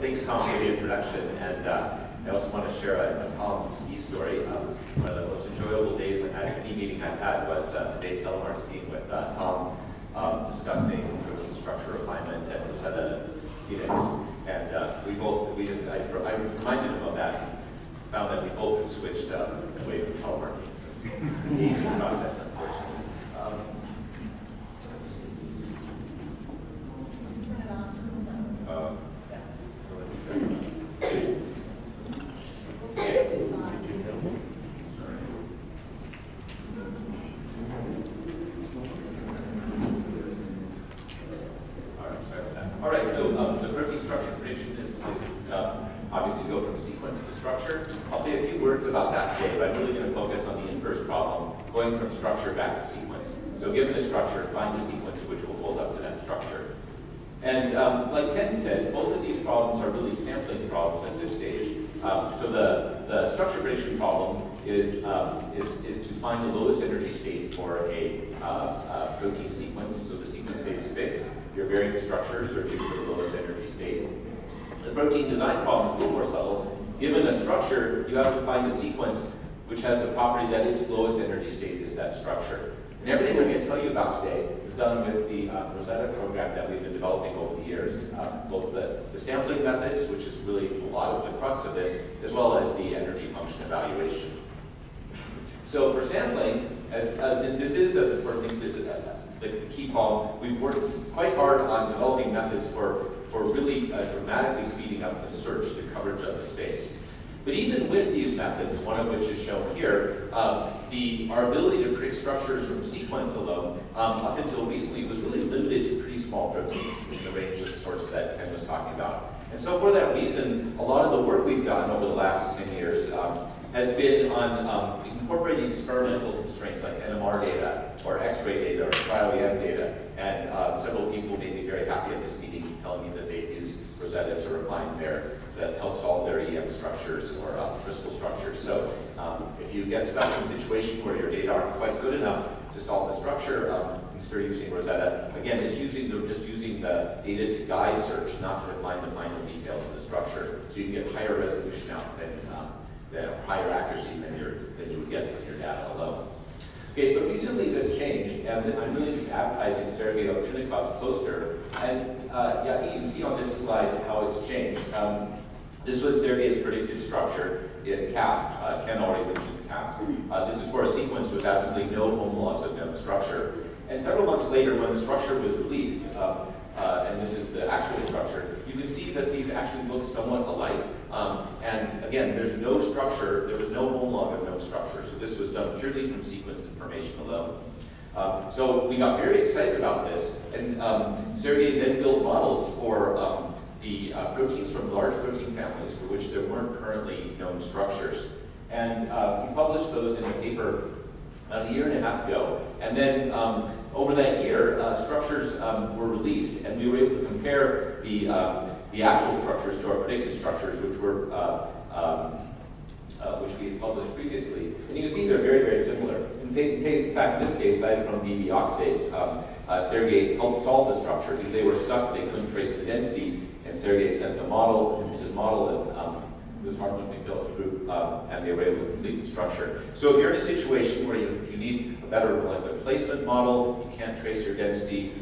thanks, Tom, for the introduction. And I also want to share a Tom ski story. One of the most enjoyable days at any meeting I've had was the day telemarketing with Tom discussing protein structure refinement and Rosetta Phoenix. And I reminded him of that. Found that we both have switched away from telemarketing. So it's an aging process, unfortunately. All right, so the protein structure prediction is obviously go from sequence to structure. I'll say a few words about that today, but I'm really going to focus on the inverse problem, going from structure back to sequence. So given a structure, find a sequence which will fold up to that structure. And like Ken said, both of these problems are really sampling problems at this stage. So the structure prediction problem is to find the lowest energy state for a protein sequence. So the sequence space is fixed. Your variant structure searching for the lowest energy state. The protein design problem is a little more subtle. Given a structure, you have to find a sequence which has the property that its lowest energy state is that structure. And everything I'm going to tell you about today is done with the Rosetta program that we've been developing over the years, both the sampling methods, which is really a lot of the crux of this, as well as the energy function evaluation. So for sampling, since this is the key problem, we've worked quite hard on developing methods for really dramatically speeding up the search, the coverage of the space. But even with these methods, one of which is shown here, our ability to predict structures from sequence alone, up until recently, was really limited to pretty small proteins in the range of sorts that Ken was talking about. And so for that reason, a lot of the work we've done over the last 10 years has been on incorporating experimental constraints like NMR data, or X-ray data, or cryo-EM data. And several people made me very happy at this meeting telling me that they've used Rosetta to refine that help solve their EM structures or crystal structures. So if you get stuck in a situation where your data aren't quite good enough to solve the structure, consider using Rosetta. Again, it's just using the data to guide search, not to refine the final details of the structure. So you can get higher resolution out than higher accuracy than you would get from your data alone. Okay, but recently this changed, and I'm really just advertising Sergei Ovchinnikov's poster. And yeah, you can see on this slide how it's changed. This was Sergei's predicted structure in CASP. Ken already mentioned CASP. This is for a sequence with absolutely no homologs of known structure. And several months later, when the structure was released, and this is the actual structure, you can see that these actually look somewhat alike. And again, there's no structure, there was no homolog of known structure, so this was done purely from sequence information alone. So we got very excited about this, and Sergei then built models for the proteins from large protein families for which there weren't currently known structures. And he published those in a paper about a year and a half ago. And then over that year, structures were released, and we were able to compare the actual structures to our predicted structures, which we had published previously. And you can see they're very, very similar. In fact, in this case, cited from BB oxidase, Sergei helped solve the structure because they were stuck, they couldn't trace the density, and Sergei sent the model, his model of this Hartmut McMillan's group, and they were able to complete the structure. So if you're in a situation where you need a better molecular placement model, you can't trace your density,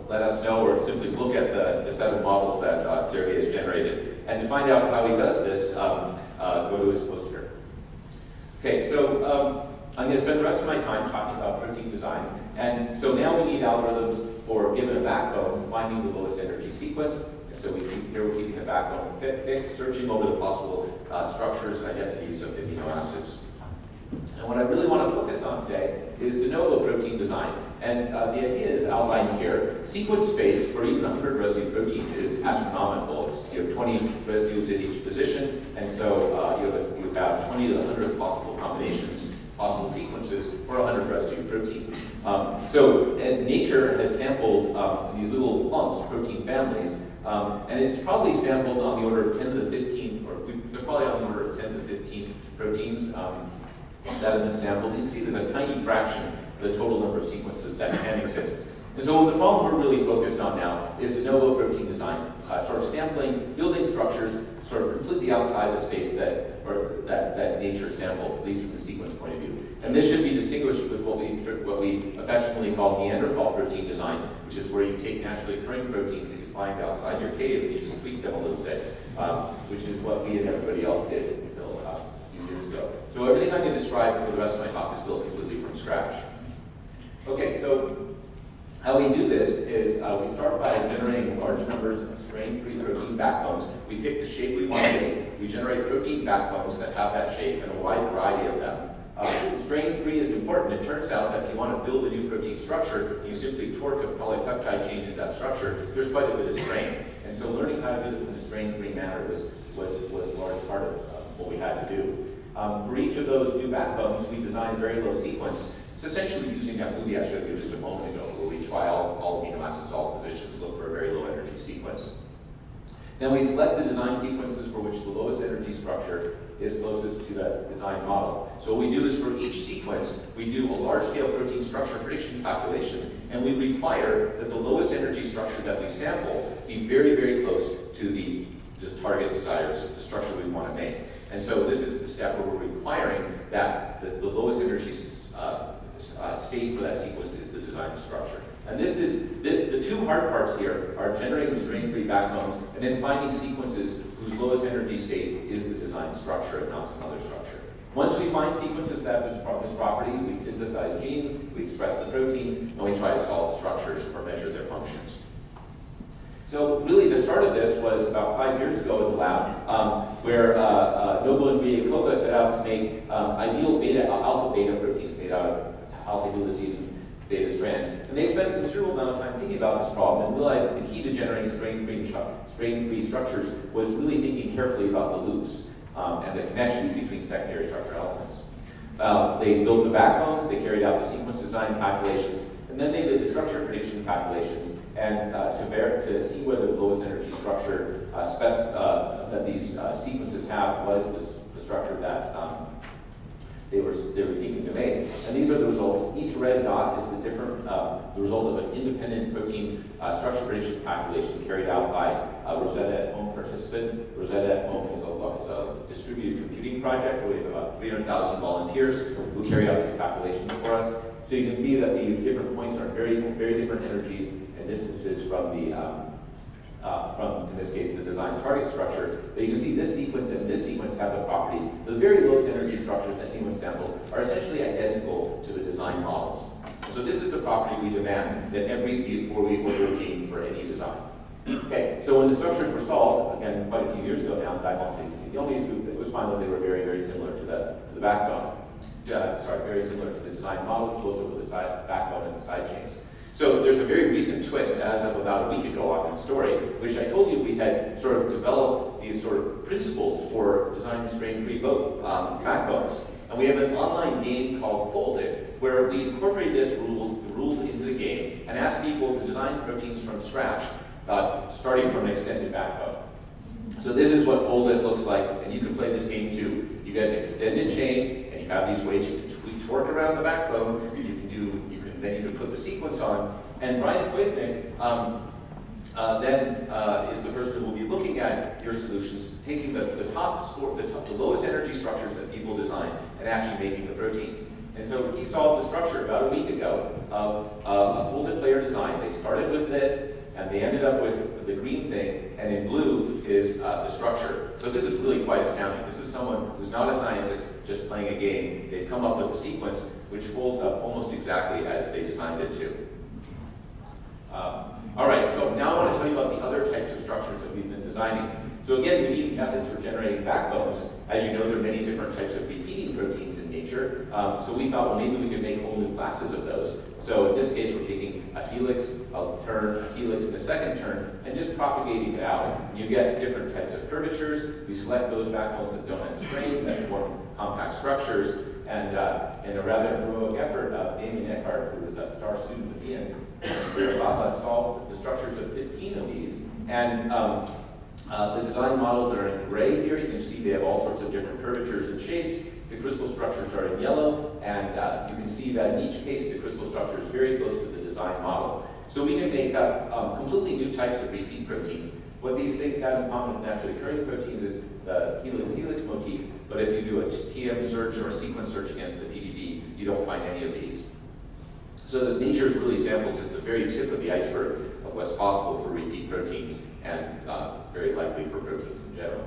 let us know, or simply look at the set of models that Sergei has generated. And to find out how he does this, go to his poster. Okay, so I'm going to spend the rest of my time talking about protein design. And so now we need algorithms for, given a backbone, finding the lowest energy sequence. And so we're keeping the backbone fixed, searching over the possible structures and identities of amino acids. And what I really want to focus on today is de novo protein design. And the idea is outlined here. Sequence space for even 100 residue proteins is astronomical. You have 20 residues in each position, and so you have 20 to 100 possible combinations, possible sequences for 100 residue protein. And nature has sampled these little clumps, protein families, and it's probably sampled on the order of 10 to the 15, or they're probably on the order of 10 to 15 proteins that have been sampled. You can see there's a tiny fraction of the total number of sequences that can exist. And so the problem we're really focused on now is de novo protein design, sort of sampling, building structures sort of completely outside the space that nature sampled, at least from the sequence point of view. And this should be distinguished with what we affectionately call Neanderthal protein design, which is where you take naturally occurring proteins that you find outside your cave and you just tweak them a little bit, which is what we and everybody else did until a few years ago. So everything I'm going to describe for the rest of my talk is built completely from scratch. Okay, so how we do this is we start by generating large numbers of strain-free protein backbones. We pick the shape we want to make. We generate protein backbones that have that shape and a wide variety of them. Strain-free is important. It turns out that if you want to build a new protein structure, you simply torque a polypeptide chain into that structure. There's quite a bit of strain. And so learning how to do this in a strain-free manner was a large part of what we had to do. For each of those new backbones, we design a very low sequence. It's essentially using that movie I showed you just a moment ago, where we try all amino acids, all positions, look for a very low energy sequence. Then we select the design sequences for which the lowest energy structure is closest to the design model. So what we do is for each sequence, we do a large-scale protein structure prediction calculation, and we require that the lowest energy structure that we sample be very, very close to the target desired structure we want to make. And so this is the step where we're requiring that the lowest energy state for that sequence is the design structure. And this is, the two hard parts here are generating strain-free backbones and then finding sequences whose lowest energy state is the design structure and not some other structure. Once we find sequences that have this property, we synthesize genes, we express the proteins, and we try to solve the structures or measure their functions. So really the start of this was about 5 years ago in the lab, where Novo and Koga set out to make ideal alpha-beta proteins made out of alpha helices and beta strands. And they spent a considerable amount of time thinking about this problem and realized that the key to generating strain-free structures was really thinking carefully about the loops and the connections between secondary structure elements. They built the backbones, they carried out the sequence design calculations, and then they did the structure prediction calculations and to see whether the lowest energy structure that these sequences have was the structure that they were seeking to make. And these are the results. Each red dot is the result of an independent protein structure prediction calculation carried out by a Rosetta at Home participant. Rosetta at Home is a distributed computing project where we have about 300,000 volunteers who carry out these calculations for us. So you can see that these different points are very, very different energies and distances from in this case, the design target structure. But you can see this sequence and this sequence have the property. The very lowest energy structures that anyone sampled are essentially identical to the design models. So this is the property we demand that before we order a gene for any design. Okay, so when the structures were solved, again, quite a few years ago now, the only group that was found that they were very, very similar to the backbone. Very similar to the design models, close over the backbone and the side chains. So there's a very recent twist as of about a week ago on this story, which I told you we had sort of developed these sort of principles for designing strain-free backbones. And we have an online game called Folded, where we incorporate the rules into the game and ask people to design proteins from scratch, starting from an extended backbone. So this is what Folded looks like, and you can play this game too. You get an extended chain, and you have these ways you can torque around the backbone. Then you can put the sequence on. And Brian Quaitnick is the person who will be looking at your solutions, taking the lowest energy structures that people design and actually making the proteins. And so he solved the structure about a week ago of a folded player design. They started with this, and they ended up with the green thing, and in blue is the structure. So this is really quite astounding. This is someone who's not a scientist just playing a game. They've come up with a sequence which folds up almost exactly as they designed it to. All right, so now I want to tell you about the other types of structures that we've been designing. So again, we need methods for generating backbones. As you know, there are many different types of repeating proteins in nature. So we thought, well, maybe we could make whole new classes of those. So in this case, we're taking a helix, a turn, a helix, and a second turn, and just propagating it out. And you get different types of curvatures. We select those backbones that don't have strain, that form compact structures. And in a rather heroic effort, Damien Eckhart, who was a star student with Ian, solved the structures of 15 of these. And the design models that are in gray here, you can see they have all sorts of different curvatures and shapes. The crystal structures are in yellow, and you can see that in each case, the crystal structure is very close to the design model. So we can make up completely new types of repeat proteins. What these things have in common with naturally occurring proteins is the helix-helix motif, but if you do a TM search or a sequence search against the PDB, you don't find any of these. So nature's really sampled just the very tip of the iceberg of what's possible for repeat proteins and very likely for proteins in general.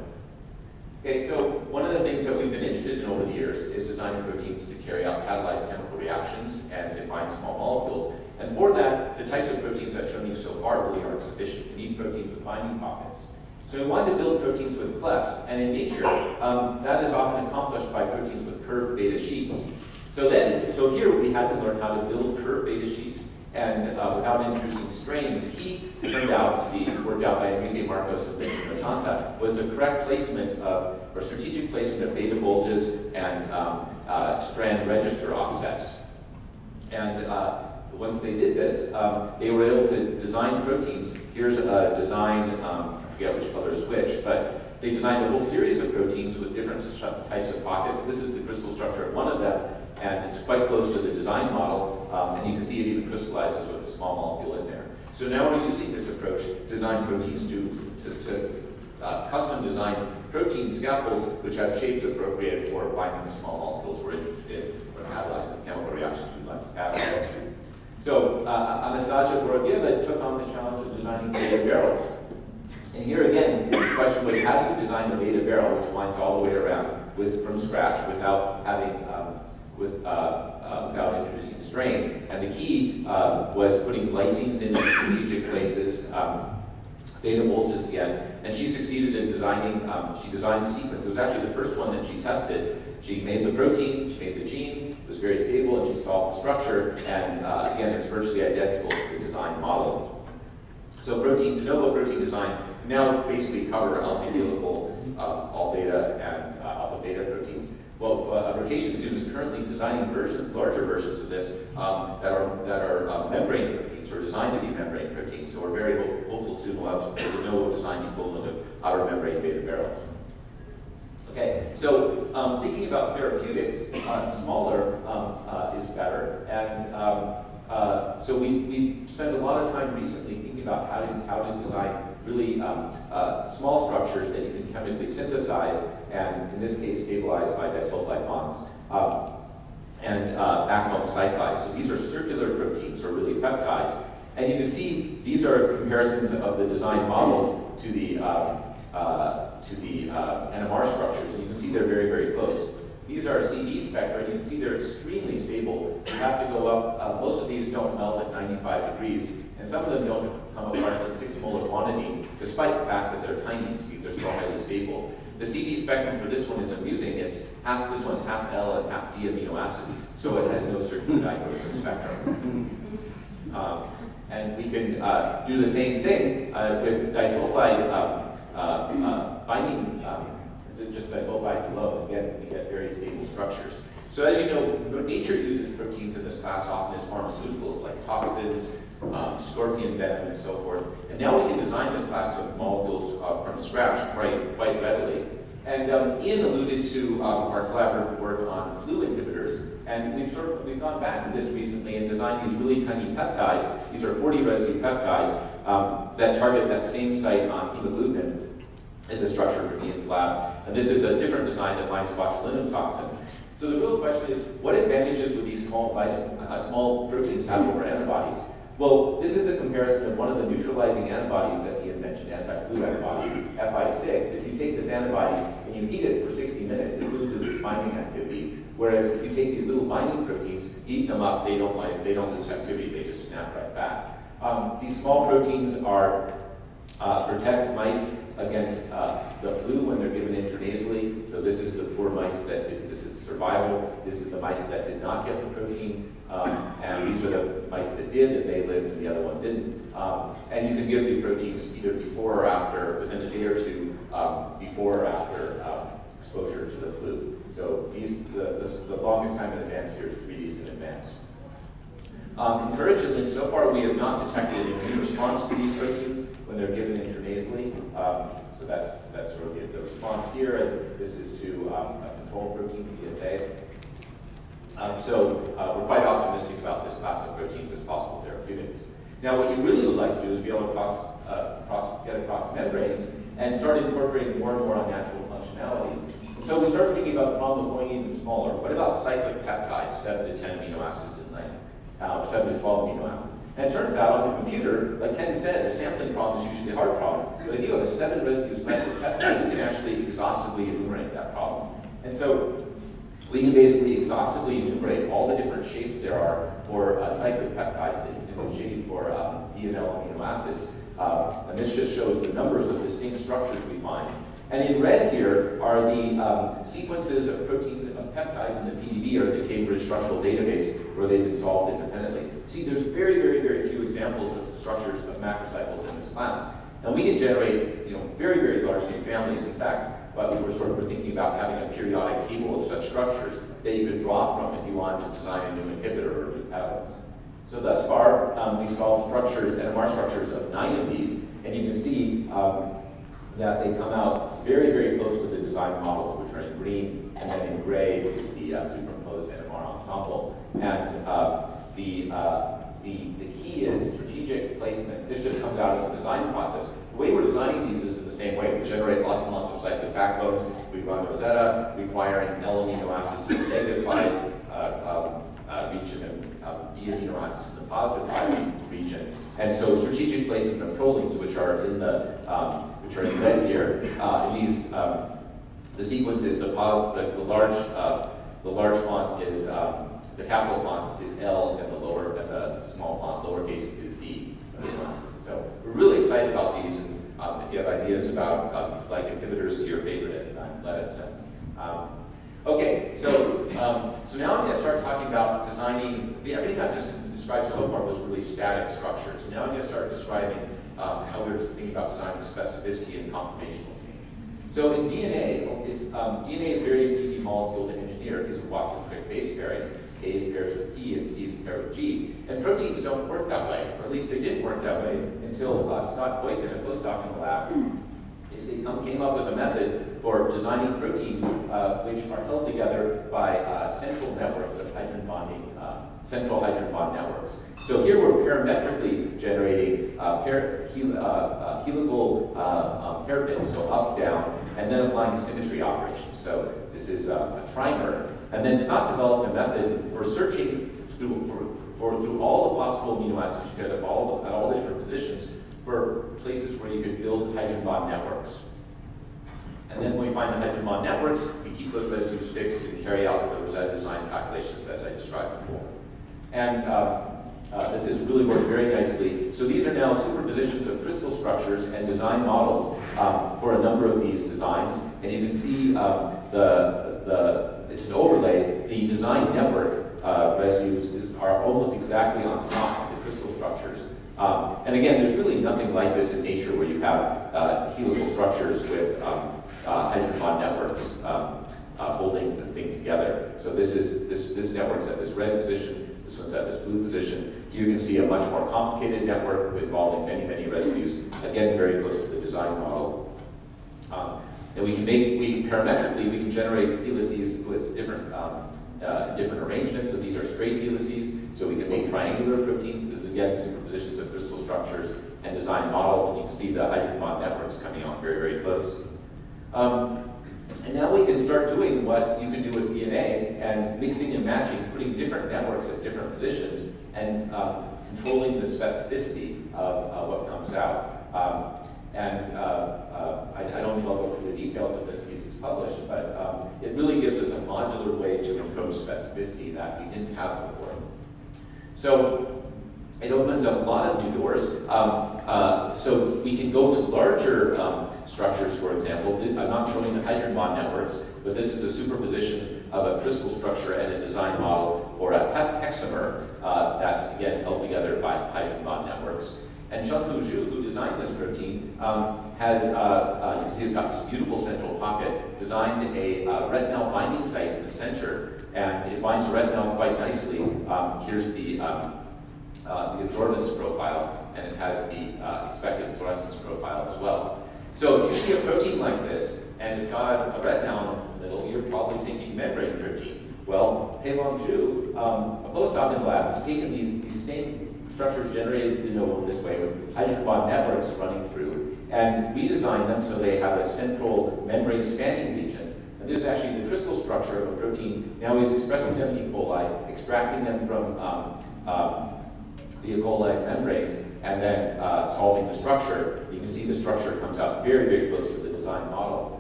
Okay, so one of the things that we've been interested in over the years is designing proteins to carry out catalyzed chemical reactions and to bind small molecules. And for that, the types of proteins I've shown you so far really aren't sufficient. We need proteins with binding pockets. So we wanted to build proteins with clefts, and in nature, that is often accomplished by proteins with curved beta sheets. So here we had to learn how to build curved beta sheets, and without introducing strain. The key turned out to be worked out by Enrique Marcos and Benjamin Asanta was the correct placement of, or strategic placement of beta bulges and strand register offsets. And once they did this, they were able to design proteins. Here's a design, I forget which color is which, but they designed a whole series of proteins with different types of pockets. This is the crystal structure of one of them, and it's quite close to the design model, and you can see it even crystallizes with a small molecule in there. So now we're using this approach to design proteins to custom design protein scaffolds which have shapes appropriate for binding the small molecules we're interested in or catalyzing the chemical reactions we'd like to catalyze. So Anastasia Borogieva took on the challenge of designing beta barrels. And here again, the question was, how do you design a beta barrel which winds all the way around from scratch without having without introducing strain? And the key was putting glycines in strategic places, beta bulges again, and she succeeded in designing. She designed the sequence. It was actually the first one that she tested. She made the protein, she made the gene, it was very stable, and she solved the structure, and again, it's virtually identical to the design model. So de novo protein design can now basically cover alpha helical, all beta, and alpha beta proteins. Well, a rotation student is currently designing larger versions of this that are membrane proteins, or designed to be membrane proteins, so we're very hopeful soon we'll have de novo design equivalent of outer membrane beta barrels. Okay, so thinking about therapeutics, smaller is better, and so we spent a lot of time recently thinking about how to design really small structures that you can chemically synthesize, and in this case stabilized by disulfide bonds, and backbone cyclides. So these are circular proteins, or really peptides, and you can see these are comparisons of the design models to the NMR structures, and you can see they're very, very close. These are CD spectra, and you can see they're extremely stable. You have to go up, most of these don't melt at 95 degrees, and some of them don't come apart at 6 molar quantity, despite the fact that they're tiny, because they're so highly stable. The CD spectrum for this one is amusing. This one's half L and half D amino acids, so it has no circular diagnosis spectrum. And we can do the same thing with disulfide binding, just disulfides alone. Again, we get very stable structures. So as you know, nature uses proteins in this class often as pharmaceuticals, like toxins, scorpion venom, and so forth. And now we can design this class of molecules from scratch quite readily. And Ian alluded to our collaborative work on flu inhibitors, and we've gone back to this recently and designed these really tiny peptides. These are 40 residue peptides that target that same site on hemagglutinin as a structure from Ian's lab. And this is a different design that binds botulinum toxin. So the real question is, what advantages would these small proteins have over antibodies? Well, this is a comparison of one of the neutralizing antibodies that Ian mentioned, anti-flu antibodies, FI6. If you take this antibody and you heat it for 60 minutes, it loses its binding activity. Whereas if you take these little binding proteins, heat them up, they don't lose activity, they just snap right back. These small proteins protect mice against the flu when they're given intranasally. So this is the poor mice this is survival. This is the mice that did not get the protein. And these are the mice that did, and they lived, and the other one didn't. And you can give the proteins either before or after, within a day or two, before or after exposure to the flu. So the longest time in advance here is 3 days in advance. Encouragingly, so far we have not detected an immune response to these proteins when they're given intranasally. So that's sort of the response here. And this is to a control protein, PSA. So we're quite optimistic about this class of proteins as possible therapeutics. Now, what you really would like to do is be able to get across membranes and start incorporating more and more unnatural functionality. So we started thinking about the problem of going even smaller. What about cyclic peptides, 7 to 10 amino acids in length, or 7 to 12 amino acids? And it turns out on the computer, like Ken said, the sampling problem is usually a hard problem. But if you have a 7 residue cyclic peptide, you can actually exhaustively enumerate that problem. And so we can basically exhaustively enumerate all the different shapes there are for cyclic peptides that you can shade for D and L amino acids. And this just shows the numbers of distinct structures we find. And in red here are the sequences of proteins of peptides in the PDB, or the Cambridge Structural Database, where they've been solved independently. See, there's very, very, very few examples of structures of macrocycles in this class. And we can generate, very, very large new families. In fact, we were sort of thinking about having a periodic table of such structures that you could draw from if you wanted to design a new inhibitor or new peptides. So thus far, we solved structures, NMR structures of 9 of these, and you can see that they come out very, very close to the design models, which are in green, and then in gray is the superimposed NMR ensemble. And the key is strategic placement. This just comes out of the design process. The way we're designing these is in the same way. We generate lots and lots of cyclic backbones. We run Rosetta, requiring L amino acids in the negative pi region and D amino acids in the positive pi region. And so strategic placement of prolines, which are in red here, the sequences, the large font is the capital font is L, and the small font, lowercase, is D. So we're really excited about these, and if you have ideas about like inhibitors to your favorite enzyme, let us know. Okay, so now I'm going to start talking about designing. Everything I've just described so far was really static structures. Now I'm going to start describing how we're thinking about designing specificity and conformational change. So in DNA, DNA is a very easy molecule to engineer because of Watson-Crick base pairing. A is paired with T and C is paired with G. And proteins don't work that way, or at least they didn't work that way until Scott Boykin, a postdoc in the lab, came up with a method for designing proteins which are held together by central networks of hydrogen bonding, central hydrogen bond networks. So here we're parametrically generating helical hairpins, so up, down, and then applying symmetry operations. So this is a trimer. And then Scott developed a method for searching through all the possible amino acids you get at all the different positions for places where you could build hydrogen bond networks. And then when we find the hydrogen bond networks, we keep those residues fixed and carry out the Rosetta design calculations as I described before. And this has really worked very nicely. So these are now superpositions of crystal structures and design models for a number of these designs. And you can see it's an overlay. The design network residues are almost exactly on top of the crystal structures. And again, there's really nothing like this in nature where you have helical structures with hydrogen bond networks holding the thing together. So this network's at this red position, this one's at this blue position. Here you can see a much more complicated network involving many, many residues, again, very close to the design model. And parametrically, we can generate helices with different arrangements. So these are straight helices, so we can make triangular proteins. This is, again, superpositions of crystal structures and design models. And you can see the hydrogen bond networks coming out very, very close. And now we can start doing what you can do with DNA and mixing and matching, putting different networks at different positions and controlling the specificity of what comes out. I don't think I'll go through the details of this piece that's published, but it really gives us a modular way to encode specificity that we didn't have before. So it opens up a lot of new doors. So we can go to larger structures, for example. I'm not showing the hydrogen bond networks, but this is a superposition of a crystal structure and a design model for a hexamer that's, again, held together by hydrogen bond networks. And Shunfu Zhu, who designed this protein, has, you can see it's got this beautiful central pocket, designed a retinol binding site in the center, and it binds retinol quite nicely. Here's the absorbance profile, and it has the expected fluorescence profile as well. So if you see a protein like this, and it's got a retinol in the middle, you're probably thinking membrane protein. Well, Peilong Zhu, a postdoc in the lab, has taken these same structures generated de novo this way with hydrogen bond networks running through. And we designed them so they have a central membrane spanning region. And this is actually the crystal structure of a protein. Now he's expressing them in E. coli, extracting them from the E. coli membranes, and then solving the structure. You can see the structure comes out very, very close to the design model.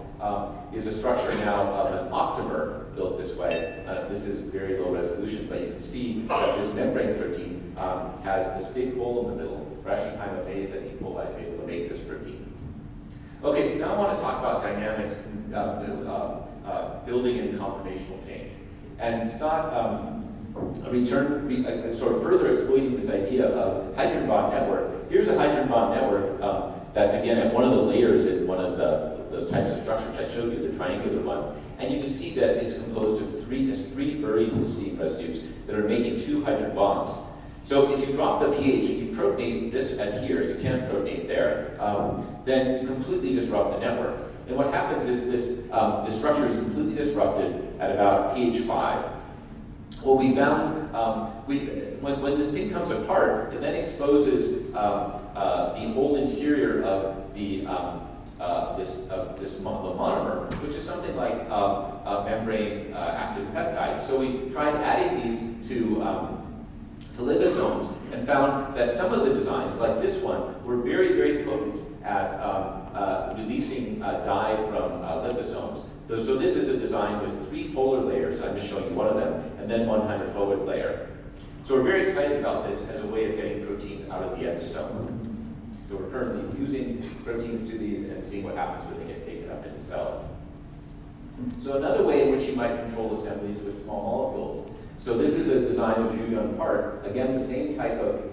Is a structure now of an octamer built this way. This is very low resolution, but you can see that this membrane protein has this big hole in the middle. We're actually kind of amazed that E. coli is able to make this protein. Okay, so now I want to talk about dynamics, building and conformational change. And Scott sort of further exploiting this idea of hydrogen bond network. Here's a hydrogen bond network that's again at one of the layers in one of those types of structures I showed you, the triangular one. And you can see that it's composed of three buried histidine residues that are making 2 hydrogen bonds. So if you drop the pH, you protonate this at here, you can't protonate there, then you completely disrupt the network. And what happens is this structure is completely disrupted at about pH 5. What we found, when this thing comes apart, it then exposes the whole interior of the monomer, which is something like a membrane active peptide. So we tried adding these to liposomes and found that some of the designs, like this one, were very, very potent at releasing dye from liposomes. So this is a design with 3 polar layers. I'm just showing you one of them, and then 1 hydrophobic layer. So we're very excited about this as a way of getting proteins out of the endosome. So we're currently fusing proteins to these and seeing what happens when they get taken up into cells. So another way in which you might control assemblies with small molecules. So this is a design of Julian part. Again, the same type of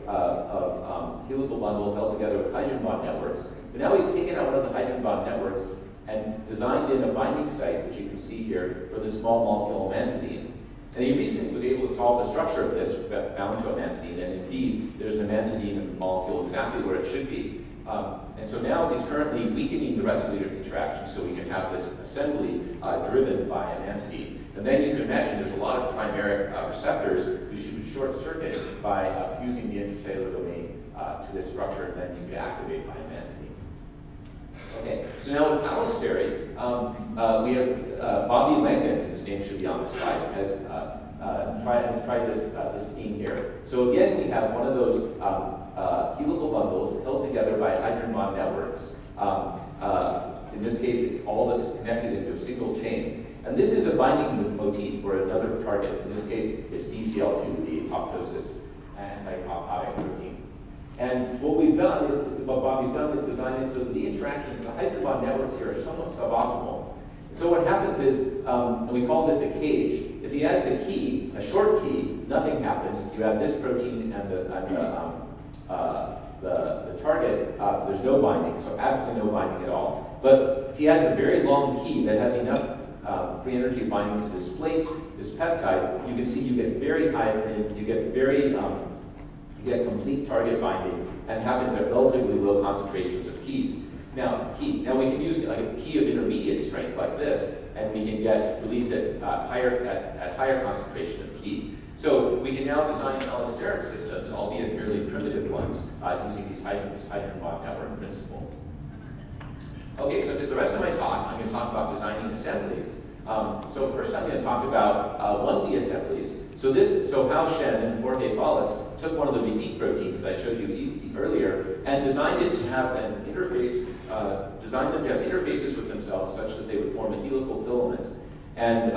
helical bundle held together with hydrogen bond networks. But now he's taken out one of the hydrogen bond networks and designed in a binding site, which you can see here, for the small molecule amantadine. And he recently was able to solve the structure of this bound to amantadine, and indeed, there's an amantadine molecule exactly where it should be. And so now he's currently weakening the rest of the interaction so we can have this assembly driven by amantadine. And then you can imagine there's a lot of trimeric receptors who should be short circuit by fusing the intracellular domain to this structure, and then you can activate by amantadine. Okay, so now with allosterate, we have Bobby Langdon, his name should be on the slide, has tried this scheme here. So again, we have one of those helical bundles held together by hydrogen bond networks. In this case, all that is connected into a single chain. And this is a binding motif for another target. In this case, it's BCL2, the apoptosis anti-apoptotic protein. And what Bobby's done is designed it so that the interactions, the hydrogen bond networks here are somewhat suboptimal. So what happens is, and we call this a cage. If he adds a key, a short key, nothing happens. You have this protein and the target, there's no binding, so absolutely no binding at all. But if he adds a very long key that has enough free energy binding to displace this peptide, you can see you get very high, you get complete target binding, and it happens at relatively low concentrations of keys. Now we can use like a key of intermediate strength like this, and we can get release at higher concentration of key. So we can now design allosteric systems, albeit fairly primitive ones, using this hydrogen bond network principle. Okay, so the rest of my talk, I'm going to talk about designing assemblies. So first I'm going to talk about 1D assemblies. So Hao Shen and Jorge Fallas took one of the repeat proteins that I showed you earlier and designed it to have an interface, designed them to have interfaces with themselves such that they would form a helical filament. And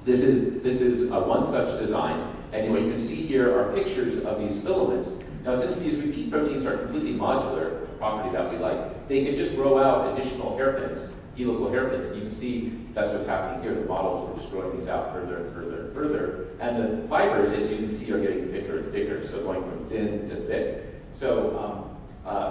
this is one such design. And what you can see here are pictures of these filaments. Now, since these repeat proteins are completely modular, a property that we like, they can just grow out additional hairpins, helical hairpins. And you can see that's what's happening here. The models are just growing these out further and further and further. And the fibers, as you can see, are getting thicker and thicker, so going from thin to thick. So,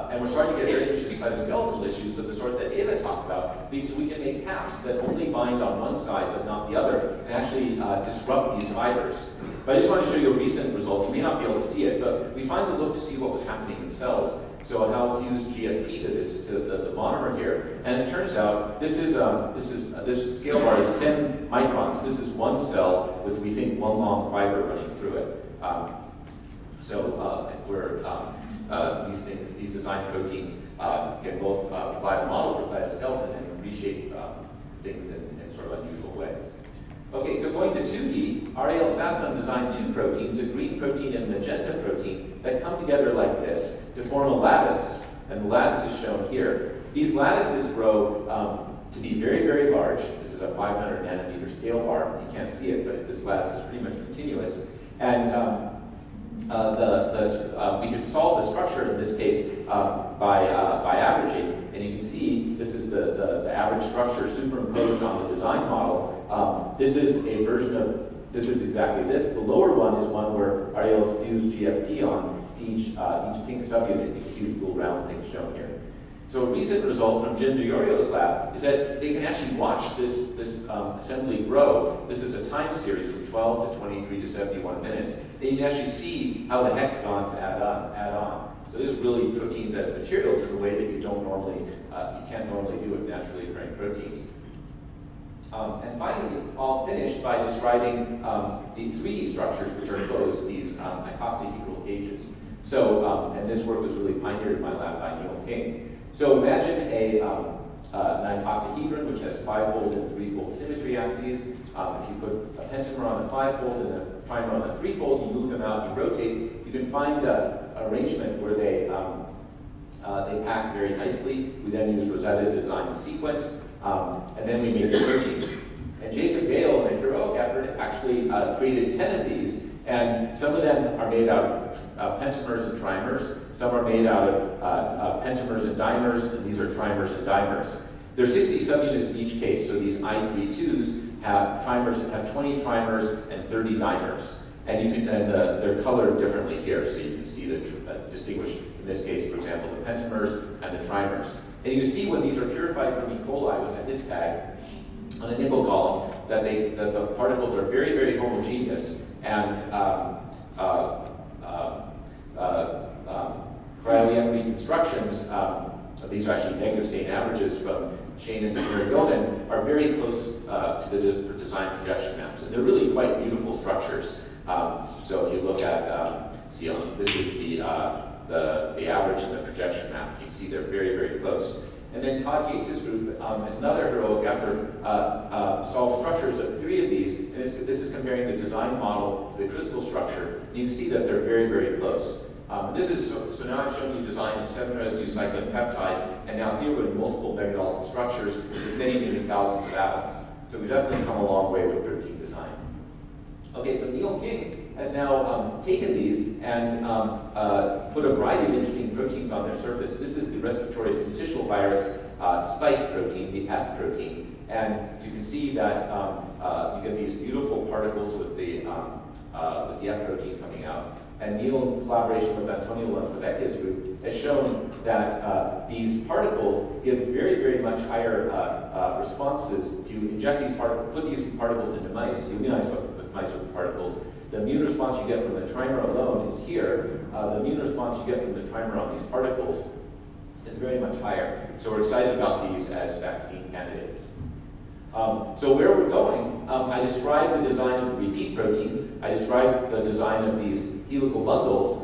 and we're starting to get very interesting cytoskeletal issues of the sort that Eva talked about, because we can make caps that only bind on one side but not the other, and actually disrupt these fibers. But I just want to show you a recent result. You may not be able to see it, but we finally looked to see what was happening in cells. So how fused GFP to the monomer here, and it turns out this scale bar is 10 microns. This is one cell with, we think, one long fiber running through it. So these designed proteins can both provide a model for cytoskeleton and reshape things in sort of unusual ways. Okay, so going to 2D, Ariel Sasson designed two proteins, a green protein and a magenta protein, that come together like this to form a lattice, and the lattice is shown here. These lattices grow to be very, very large. This is a 500 nanometer scale bar. You can't see it, but this lattice is pretty much continuous. And we could solve the structure in this case by averaging, and you can see this is the average structure superimposed on the design model. This is a version of, this is exactly this. The lower one is one where Ariel's fused GFP on each pink subunit. You can see these little round things shown here. So a recent result from Jim DiOrio's lab is that they can actually watch this assembly grow. This is a time series from 12 to 23 to 71 minutes. And you can actually see how the hexagons add on. So this is really proteins as materials in a way that you can't normally do with naturally occurring proteins. And finally, I'll finish by describing the 3D structures which are closed, these icosahedral cages. So, and this work was really pioneered in my lab by Neil King. So imagine an icosahedron which has 5-fold and 3-fold symmetry axes. If you put a pentamer on a 5-fold and a trimer on a 3-fold, you move them out, you rotate, you can find an arrangement where they pack very nicely. We then use Rosetta to design the sequence, and then we make the proteins. And Jacob Gale, in a heroic effort, actually created 10 of these, and some of them are made out of pentamers and trimers. Some are made out of pentamers and dimers, and these are trimers and dimers. There are 60 subunits in each case, so these I32s have 20 trimers and 30 dimers. And they're colored differently here, so you can see the distinguished, in this case, for example, the pentamers and the trimers. And you see when these are purified from E. coli with a his tag on a nickel column that the particles are very, very homogeneous, and cryo-EM reconstructions, these are actually negative stain averages from Shane and Marigonen, are very close to the design projection maps. And they're really quite beautiful structures. So if you look at, this is the average and the projection map. You can see they're very, very close. And then Todd Yates' group, another heroic effort, solved structures of 3 of these. And this is comparing the design model to the crystal structure. And you can see that they're very, very close. So now I've shown you design of 7 residue cyclic peptides, and now here we're in multiple megadalton structures with many, many thousands of atoms. So we've definitely come a long way with protein design. Okay, so Neil King has now taken these and put a variety of interesting proteins on their surface. This is the respiratory syncytial virus spike protein, the F protein. And you can see that you get these beautiful particles with the F protein coming out. And Neil, in collaboration with Antonio Lancevecchia's group, has shown that these particles give very, very much higher responses. If you inject these particles, put these particles into mice, you immunize with mice with particles, the immune response you get from the trimer alone is here. The immune response you get from the trimer on these particles is very much higher. So we're excited about these as vaccine candidates. So where we're going, I described the design of repeat proteins. I described the design of these helical bundles,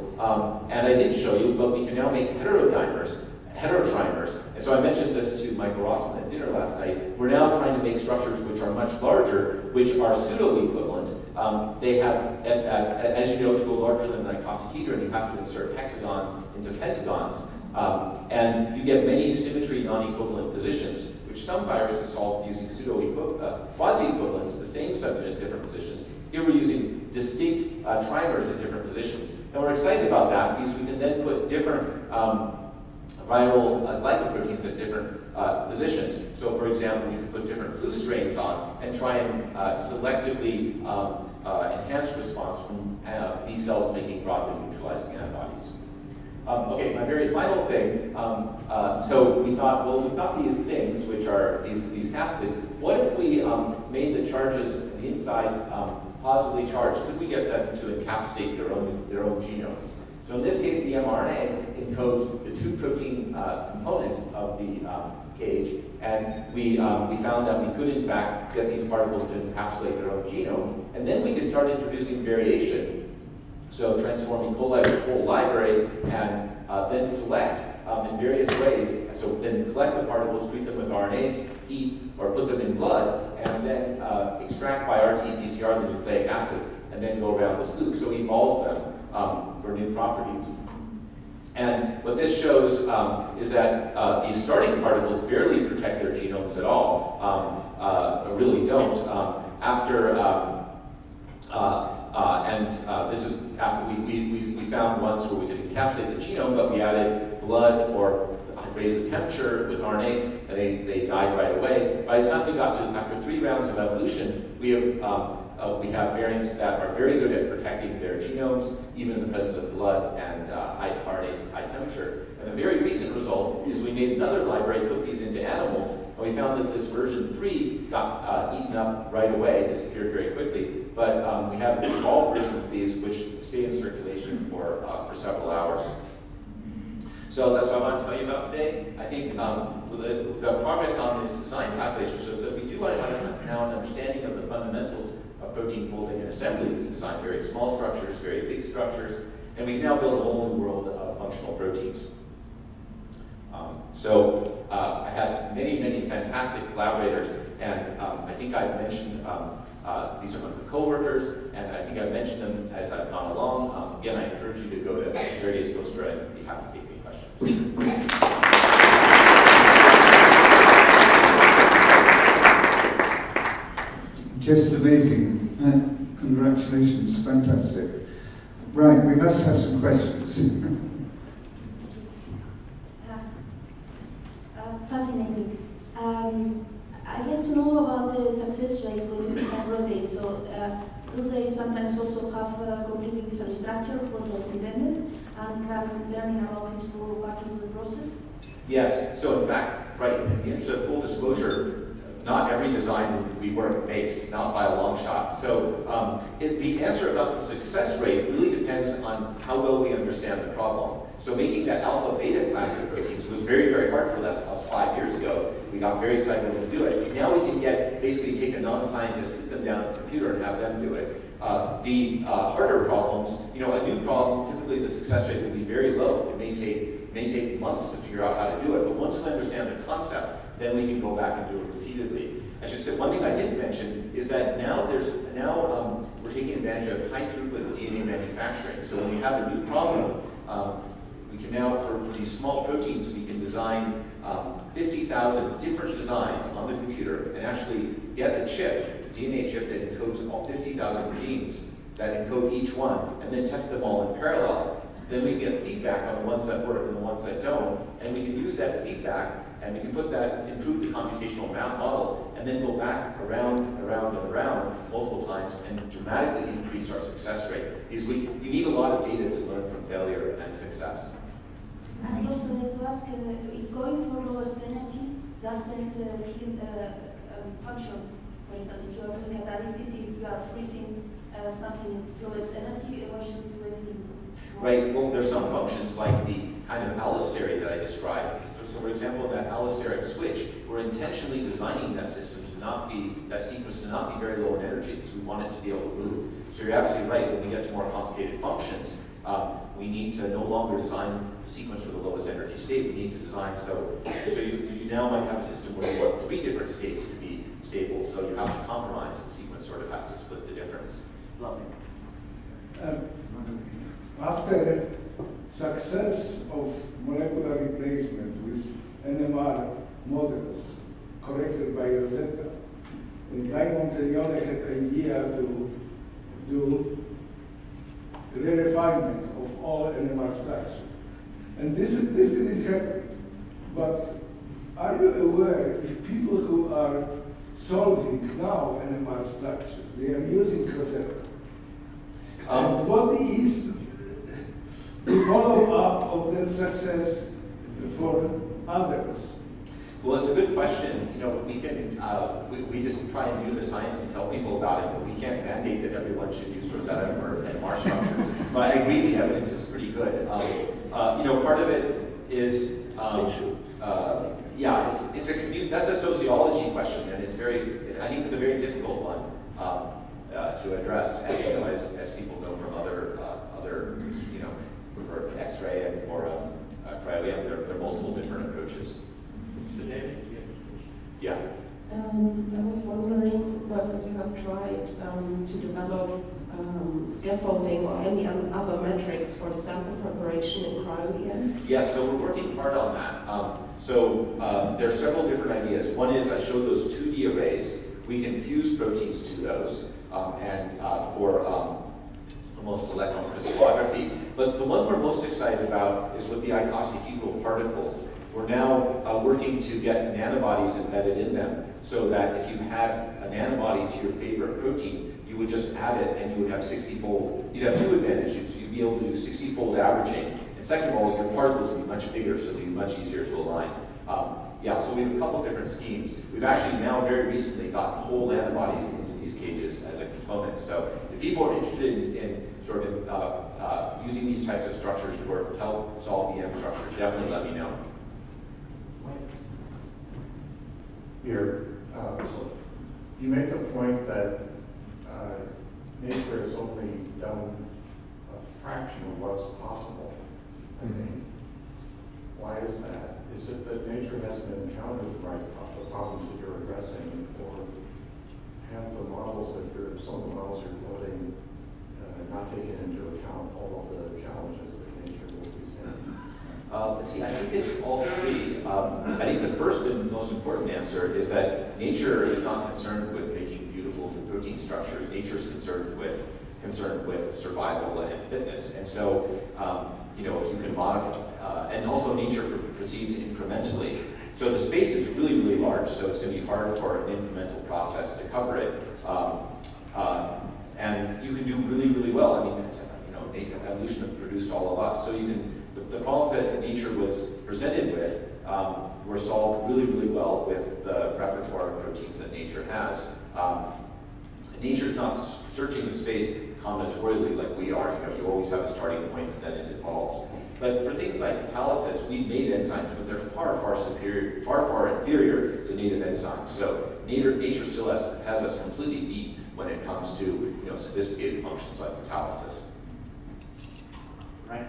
and I didn't show you, but we can now make heterodimers, heterotrimers. And so I mentioned this to Michael Rossman at dinner last night. We're now trying to make structures which are much larger, which are pseudo-equivalent. They have, as you know, to go larger than an icosahedron, you have to insert hexagons into pentagons, and you get many symmetry non-equivalent positions, which some viruses solve using quasi-equivalents, the same subunit, different positions. Here we're using distinct trimers in different positions. And we're excited about that because we can then put different viral glycoproteins at different positions. So for example, we can put different flu strains on and try and selectively enhance response from B cells making broadly neutralizing antibodies. Okay, my very final thing, so we thought, well, we've got these things, which are these capsids. What if we made the charges and the insides positively charged? Could we get them to encapsulate their own genomes? So in this case, the mRNA encodes the 2 protein components of the cage, and we found that we could, in fact, get these particles to encapsulate their own genome, and then we could start introducing variation So transforming whole library and then select in various ways. So then collect the particles, treat them with RNAs, heat, or put them in blood, and then extract by RT-PCR the nucleic acid, and then go around this loop. So evolve them for new properties. And what this shows is that these starting particles barely protect their genomes at all, really don't. This is after we found ones where we could encapsulate the genome, but we added blood or raised the temperature with RNase, and they died right away. By the time we got to, after 3 rounds of evolution, we have variants that are very good at protecting their genomes, even in the presence of blood and high RNase at high temperature. And a very recent result is we made another library, put these into animals, and we found that this version 3 got eaten up right away, disappeared very quickly. But we have evolved versions of these which stay in circulation for several hours. So that's what I want to tell you about today. I think the progress on this design calculation shows that we do have now an understanding of the fundamentals of protein folding and assembly. We can design very small structures, very big structures, and we can now build a whole new world of functional proteins. I had many fantastic collaborators, and I think I've mentioned these are my co-workers, and I think I've mentioned them as I've gone along. Again, I encourage you to go to Sergey's poster. I'd be happy to take any questions. Just amazing. Congratulations, fantastic. Right, we must have some questions. Fascinating. I get to know about the success rate when you design proteins. So do they sometimes also have a completely different structure of what was intended, and can learning about this go back into the process? Yes. So in fact, right, in the interest of full disclosure, not every design we work makes, not by a long shot. So the answer about the success rate really depends on how well we understand the problem. So making that alpha-beta class of proteins was very hard for us 5 years ago. We got very excited when we do it. Now we can basically take a non-scientist, sit them down at the computer and have them do it. The harder problems, a new problem, typically the success rate will be very low. It may take months to figure out how to do it, but once we understand the concept, then we can go back and do it repeatedly. I should say, one thing I didn't mention is that now we're taking advantage of high throughput DNA manufacturing. So when we have a new problem, we can now, for these small proteins, we can design 50,000 different designs on the computer and actually get a chip, a DNA chip that encodes all 50,000 genes that encode each one, and then test them all in parallel. Then we get feedback on the ones that work and the ones that don't, and we can use that feedback and we can put that, improve the computational math model, and then go back around and around multiple times and dramatically increase our success rate. Because you need a lot of data to learn from failure and success. And I also like to ask if going for lowest energy doesn't kill the function. For instance, if you are doing a dialysis, if you are freezing something with lowest energy, why should you do anything? Right, well, there's some functions like the kind of allostery that I described. So for example, that allosteric switch, we're intentionally designing that system to not be, that sequence to not be very low in energy, because we want it to be able to move. So you're absolutely right, when we get to more complicated functions, we need to no longer design the sequence for the lowest energy state. We need to design so you now might have a system where you want 3 different states to be stable, so you have to compromise. The sequence sort of has to split the difference. Lovely. After success of molecular replacement with NMR models corrected by Rosetta, Guy Montaglione had the idea to do re-refinement of all NMR structures. And this didn't happen. But are you aware if people who are solving now NMR structures, they are using Rosetta? And what is the follow-up of that success for others? Well, it's a good question. We can we just try and do the science and tell people about it, but we can't mandate that everyone should use Rosetta or NMR structures. But I agree, the evidence is pretty good. Part of it is it's a that's a sociology question, and I think it's a very difficult one to address, as people know from other other, for X-ray and for cryo-EM. There are multiple different approaches. So David, yeah. I was wondering whether you have tried to develop scaffolding or any other metrics for sample preparation in cryo-EM? Yes, so we're working hard on that. There are several different ideas. One is I showed those 2D arrays. We can fuse proteins to those for almost electron crystallography. But the one we're most excited about is with the icosahedral particles. We're now working to get nanobodies embedded in them so that if you had an antibody to your favorite protein, you would just add it and you would have 60-fold. You'd have two advantages. You'd be able to do 60-fold averaging. And second of all, your particles would be much bigger, so they'd be much easier to align. So we have a couple different schemes. We've actually now very recently gotten whole antibodies into these cages as a component. So if people are interested in sort of using these types of structures to help solve EM structures, definitely let me know. Here, you make the point that nature has only done a fraction of what's possible, I think. Why is that? Is it that nature hasn't encountered the problems that you're addressing, or have the models some of the models you're building not taken into account all of the challenges that nature will present? I think it's all three. I think the first and most important answer is that nature is not concerned with making beautiful protein structures. Nature is concerned with survival and fitness. And so, if you can modify, and also nature proceeds incrementally. So the space is really, really large, so it's going to be hard for an incremental process to cover it. And you can do really, really well. I mean, evolution has produced all of us. So you can, the problems that nature was presented with were solved really, really well with the repertoire of proteins that nature has. Nature's not searching the space combinatorially like we are. You always have a starting point and then it evolves. But for things like catalysis, we've made enzymes, but they're far, far superior, far inferior to native enzymes. So nature still has us completely beat when it comes to sophisticated functions like catalysis. Right.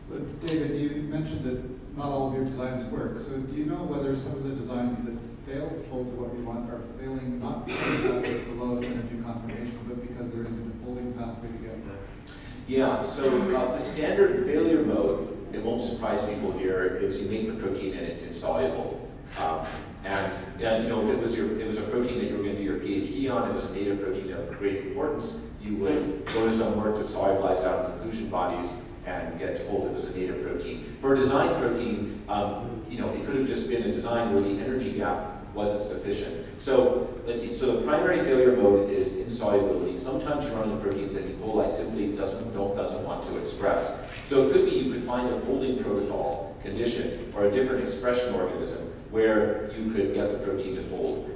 So David, you mentioned that not all of your designs work. So do you know whether some of the designs that fail to fold to what you want are failing not because that was the lowest energy confirmation, but because there isn't a folding pathway to get there? Yeah, so the standard failure mode, it won't surprise people here, is you make the protein and it's insoluble. And if it was a protein that you were going to do your PhD on, it was a native protein of great importance, you would go to some work to solubilize out inclusion bodies and get told it was a native protein. For a design protein, it could have just been a design where the energy gap wasn't sufficient. So let's see. So the primary failure mode is insolubility. Sometimes you're running proteins that E. coli simply doesn't want to express. So it could be you could find a folding protocol condition or a different expression organism where you could get the protein to fold.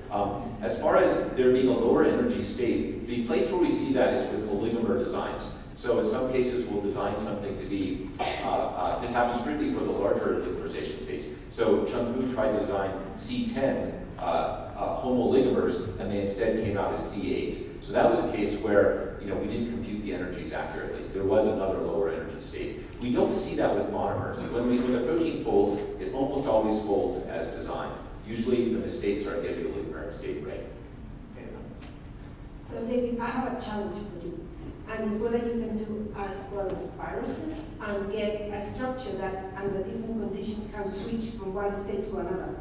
As far as there being a lower energy state, the place where we see that is with oligomer designs. So in some cases, we'll design something to be, this happens particularly for the larger oligomerization states. So Chung Fu tried to design C10 homoligomers, and they instead came out as C8. So that was a case where we didn't compute the energies accurately. There was another lower energy state. We don't see that with monomers. When the protein folds, it almost always folds as designed. Usually the mistakes are getting the oligomer state right. So David, I have a challenge for you. And it's whether you can do as well as viruses and get a structure that under different conditions can switch from one state to another.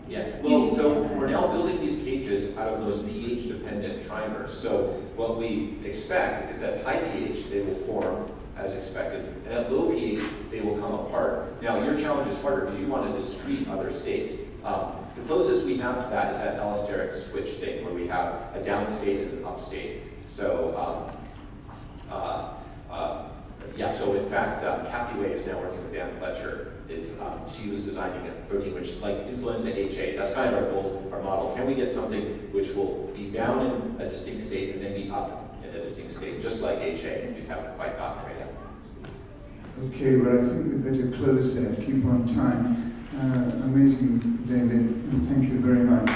Yeah, well, so we're now building these cages out of those pH-dependent trimers. So what we expect is that high pH, they will form as expected, and at low pH, they will come apart. Now, your challenge is harder because you want a discrete other state. The closest we have to that is that allosteric switch state, where we have a down state and an up state. So, so in fact, Kathy Way is now working with Dan Fletcher. She was designing a protein which, like influenza HA, that's kind of our model. Can we get something which will be down in a distinct state and then be up in a distinct state, just like HA? We haven't quite gotten right yet. Okay, well, I think we'd better close there, keep on time. Amazing, David, and thank you very much.